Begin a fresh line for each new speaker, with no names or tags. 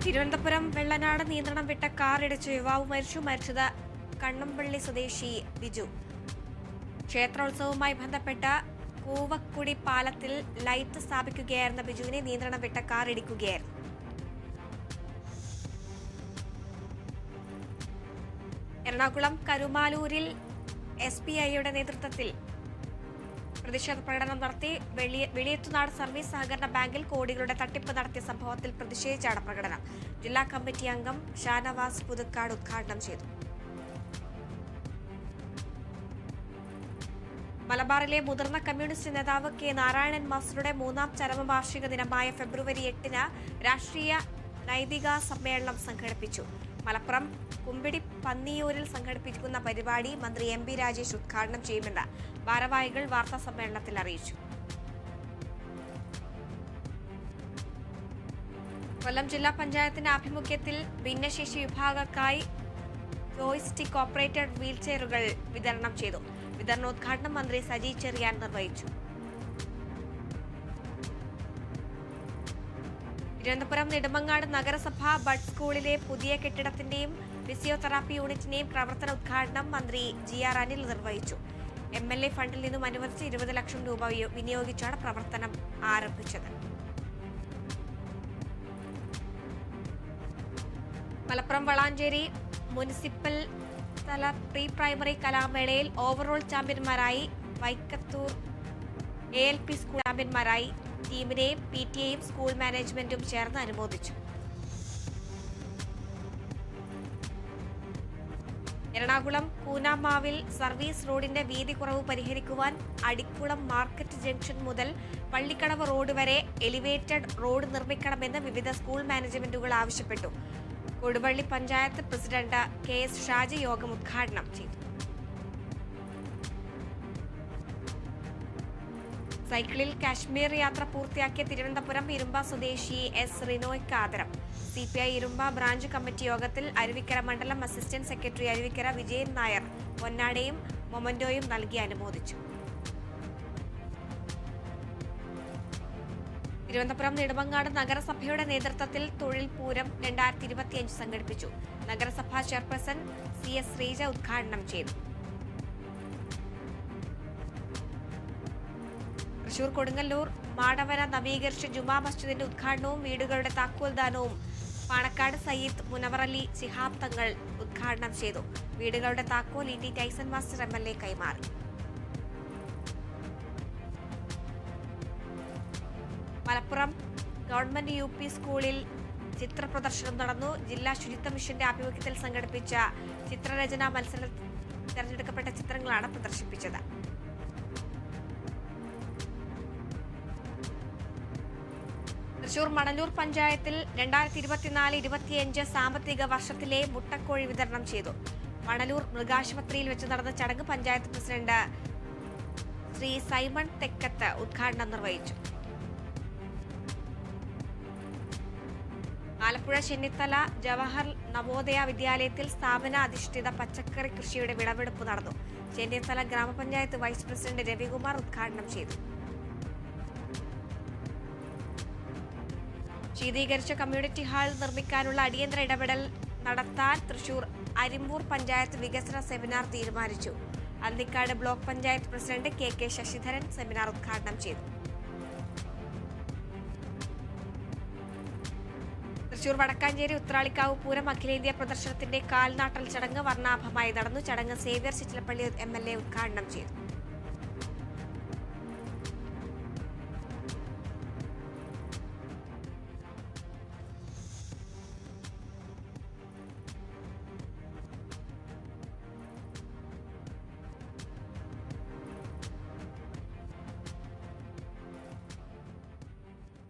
തിരുവനന്തപുരം വെള്ളനാട് നിയന്ത്രണം വിട്ട കാർ ഇടിച്ച് യുവാവ് മരിച്ചത് കണ്ണമ്പള്ളി സ്വദേശി ബിജു. ക്ഷേത്രോത്സവവുമായി ബന്ധപ്പെട്ട കൂവക്കുടി പാലത്തിൽ ലൈറ്റ് സ്ഥാപിക്കുകയായിരുന്ന ബിജുവിനെ നിയന്ത്രണം വിട്ട കാർ ഇടിക്കുകയായിരുന്നു. എറണാകുളം കരുമാലൂരിൽ SBIയുടെ നേതൃത്വത്തിൽ പ്രതിഷേധ പ്രകടനം നടത്തി. വെളിയത്തുനാട് സർവീസ് സഹകരണ ബാങ്കിൽ കോടികളുടെ തട്ടിപ്പ് നടത്തിയ സംഭവത്തിൽ പ്രതിഷേധിച്ചാണ് പ്രകടനം. ജില്ലാ കമ്മിറ്റി അംഗം ഷാനവാസ് പുതുക്കാട് ഉദ്ഘാടനം ചെയ്തു. മലബാറിലെ മുതിർന്ന കമ്മ്യൂണിസ്റ്റ് നേതാവ് K. നാരായണൻ മാസ്റ്ററുടെ 3ാം ചരമവാർഷിക ദിനമായ ഫെബ്രുവരി 8-ന് രാഷ്ട്രീയ നൈതിക സമ്മേളനം സംഘടിപ്പിച്ചു. മലപ്പുറം കുമ്പിടി പന്നിയൂരിൽ സംഘടിപ്പിക്കുന്ന പരിപാടി മന്ത്രി MB രാജേഷ് ഉദ്ഘാടനം ചെയ്യുമെന്ന് ഭാരവാഹികൾ വാർത്താ സമ്മേളനത്തിൽ അറിയിച്ചു. കൊല്ലം ജില്ലാ പഞ്ചായത്തിന്റെ ആഭിമുഖ്യത്തിൽ ഭിന്നശേഷി വിഭാഗക്കായി ജോയ്സ്റ്റിക് ഓപ്പറേറ്റഡ് വീൽചെയറുകൾ വിതരണം ചെയ്തു. വിതരണോദ്ഘാടനം മന്ത്രി സജി ചെറിയാൻ നിർവഹിച്ചു. തിരുവനന്തപുരം നെടുമങ്ങാട് നഗരസഭ ബഡ് സ്കൂളിലെ പുതിയ കെട്ടിടത്തിന്റെയും ഫിസിയോതെറാപ്പി യൂണിറ്റിന്റെയും പ്രവർത്തന ഉദ്ഘാടനം മന്ത്രി GR അനിൽ നിർവഹിച്ചു. MLA ഫണ്ടിൽ നിന്നും അനുവദിച്ച് 20 ലക്ഷം രൂപ വിനിയോഗിച്ചാണ് പ്രവർത്തനം ആരംഭിച്ചത്. മലപ്പുറം വളാഞ്ചേരി മുനിസിപ്പൽ തല പ്രീ പ്രൈമറി കലാമേളയിൽ ഓവറോൾ ചാമ്പ്യന്മാരായി വൈക്കത്തൂർ ALP സ്കൂൾ ചാമ്പ്യന്മാരായി ടീമിനെയും PTA-യും സ്കൂൾ മാനേജ്മെന്റും ചേർന്ന് അനുമോദിച്ചു. എറണാകുളം കൂനാമാവിൽ സർവീസ് റോഡിന്റെ വീതി കുറവ് പരിഹരിക്കുവാൻ അടിക്കുളം മാർക്കറ്റ് ജംഗ്ഷൻ മുതൽ പള്ളിക്കടവ് റോഡ് വരെ എലിവേറ്റഡ് റോഡ് നിർമ്മിക്കണമെന്ന് വിവിധ സ്കൂൾ മാനേജ്മെന്റുകൾ ആവശ്യപ്പെട്ടു. കൊടുവള്ളി പഞ്ചായത്ത് പ്രസിഡന്റ് KS ഷാജി യോഗം ഉദ്ഘാടനം ചെയ്തു. സൈക്കിളിൽ കാശ്മീർ യാത്ര പൂർത്തിയാക്കിയ തിരുവനന്തപുരം ഇരുമ്പ സ്വദേശി S. റിനോയ്ക്ക് ആദരം. CPI ഇരുമ്പ ബ്രാഞ്ച് കമ്മിറ്റി യോഗത്തിൽ അരുവിക്കര മണ്ഡലം അസിസ്റ്റന്റ് സെക്രട്ടറി അരുവിക്കര വിജയൻ നായർ പൊന്നാടയും മൊമന്റോയും നൽകി അനുമോദിച്ചു. തിരുവനന്തപുരം നെടുമങ്ങാട് നഗരസഭയുടെ നേതൃത്വത്തിൽ തൊഴിൽ പൂരം 2025 സംഘടിപ്പിച്ചു. നഗരസഭാ ചെയർപേഴ്സൺ CS ശ്രീജ ഉദ്ഘാടനം ചെയ്തു. തൃശൂർ കൊടുങ്ങല്ലൂർ മാടവന നവീകരിച്ച ജുമാ മസ്ജിദിന്റെ ഉദ്ഘാടനവും വീടുകളുടെ താക്കോൽദാനവും പാണക്കാട് സയ്യിദ് മുനവറലി ശിഹാബ് തങ്ങൾ ഉദ്ഘാടനം ചെയ്തു. വീടുകളുടെ താക്കോൽ E.T. ടൈസൺ മാസ്റ്റർ MLA കൈമാറി. മലപ്പുറം ഗവൺമെന്റ് UP സ്കൂളിൽ ചിത്ര പ്രദർശനം നടന്നു. ജില്ലാ ശുചിത്വ മിഷന്റെ ആഭിമുഖ്യത്തിൽ സംഘടിപ്പിച്ച ചിത്രരചനാ മത്സരത്തിൽ തെരഞ്ഞെടുക്കപ്പെട്ട ചിത്രങ്ങളാണ് പ്രദർശിപ്പിച്ചത്. തൃശൂർ മണലൂർ പഞ്ചായത്തിൽ 2024-25 സാമ്പത്തിക വർഷത്തിലെ മുട്ടക്കോഴി വിതരണം ചെയ്തു. മണലൂർ മൃഗാശുപത്രിയിൽ വെച്ച് നടന്ന ചടങ്ങ് പഞ്ചായത്ത് പ്രസിഡന്റ് ശ്രീ സൈമൺ തെക്കത്ത് ഉദ്ഘാടനം നിർവഹിച്ചു. ആലപ്പുഴ ചെന്നിത്തല ജവഹർ നവോദയ വിദ്യാലയത്തിൽ സ്ഥാപന അധിഷ്ഠിത പച്ചക്കറി കൃഷിയുടെ വിളവെടുപ്പ് നടന്നു. ചെന്നിത്തല ഗ്രാമപഞ്ചായത്ത് വൈസ് പ്രസിഡന്റ് രവികുമാർ ഉദ്ഘാടനം ചെയ്തു. ശീതീകരിച്ച കമ്മ്യൂണിറ്റി ഹാൾ നിർമ്മിക്കാനുള്ള അടിയന്തര ഇടപെടൽ നടത്താൻ തൃശൂർ അരിമ്പൂർ പഞ്ചായത്ത് വികസന സെമിനാർ തീരുമാനിച്ചു. Anthikad block panchayat president KK Sasidharan seminar ഉദ്ഘാടനം ചെയ്തു. തൃശൂർ വടക്കാഞ്ചേരി ഉത്രാളിക്കാവ് പൂരം അഖിലേന്ത്യാ പ്രദർശനത്തിന്റെ കാൽനാട്ടൽ ചടങ്ങ് വർണ്ണാഭമായി നടന്നു. ചടങ്ങ് സേവ്യർ ചിറ്റിലപ്പള്ളി MLA ഉദ്ഘാടനം ചെയ്തു.